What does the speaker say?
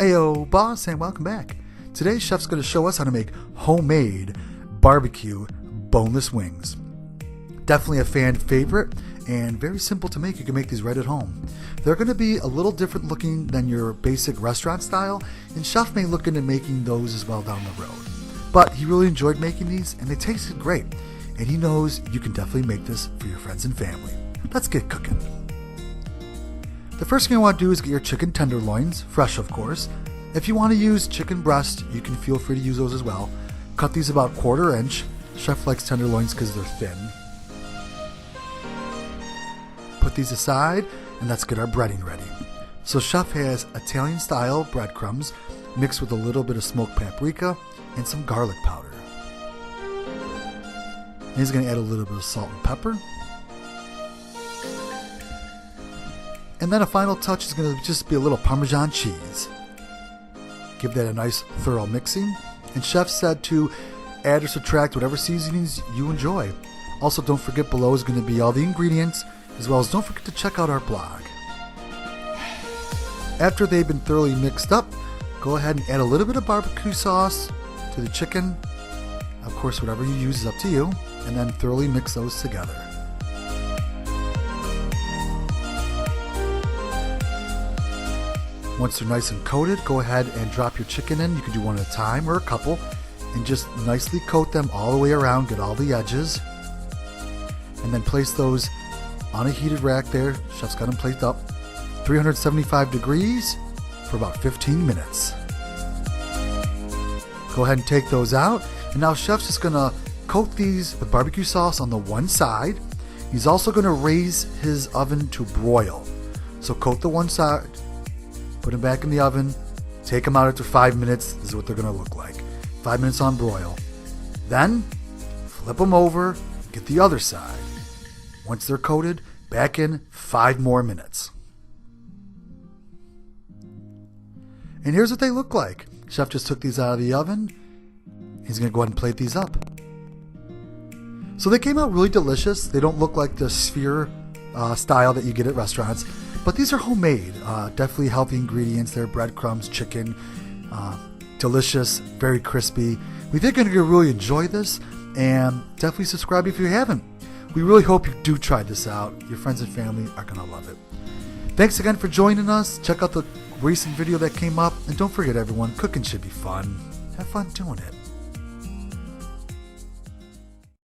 Ayo boss, and welcome back. Today chef's going to show us how to make homemade barbecue boneless wings. Definitely a fan favorite and very simple to make. You can make these right at home. They're going to be a little different looking than your basic restaurant style, and chef may look into making those as well down the road. But he really enjoyed making these and they tasted great, and he knows you can definitely make this for your friends and family. Let's get cooking. The first thing you want to do is get your chicken tenderloins, fresh of course. If you want to use chicken breast, you can feel free to use those as well. Cut these about 1/4 inch. Chef likes tenderloins because they're thin. Put these aside and let's get our breading ready. So chef has Italian style breadcrumbs mixed with a little bit of smoked paprika and some garlic powder. And he's going to add a little bit of salt and pepper. And then a final touch is going to just be a little Parmesan cheese. Give that a nice thorough mixing. And chef said to add or subtract whatever seasonings you enjoy. Also, don't forget below is going to be all the ingredients, as well as don't forget to check out our blog. After they've been thoroughly mixed up, go ahead and add a little bit of barbecue sauce to the chicken. Of course, whatever you use is up to you. And then thoroughly mix those together. Once they're nice and coated, go ahead and drop your chicken in. You can do one at a time or a couple, and just nicely coat them all the way around, get all the edges, and then place those on a heated rack there. Chef's got them placed up 375 degrees for about 15 minutes. Go ahead and take those out, and now chef's just gonna coat these with barbecue sauce on the one side. He's also gonna raise his oven to broil. So coat the one side, put them back in the oven, take them out after 5 minutes. This is what they're going to look like. 5 minutes on broil. Then, flip them over, get the other side. Once they're coated, back in 5 more minutes. And here's what they look like. Chef just took these out of the oven. He's going to go ahead and plate these up. So they came out really delicious. They don't look like the sphere style that you get at restaurants. But these are homemade, definitely healthy ingredients. They're breadcrumbs, chicken, delicious, very crispy. We think you're going to really enjoy this, and definitely subscribe if you haven't. We really hope you do try this out. Your friends and family are going to love it. Thanks again for joining us. Check out the recent video that came up, and don't forget everyone, cooking should be fun. Have fun doing it.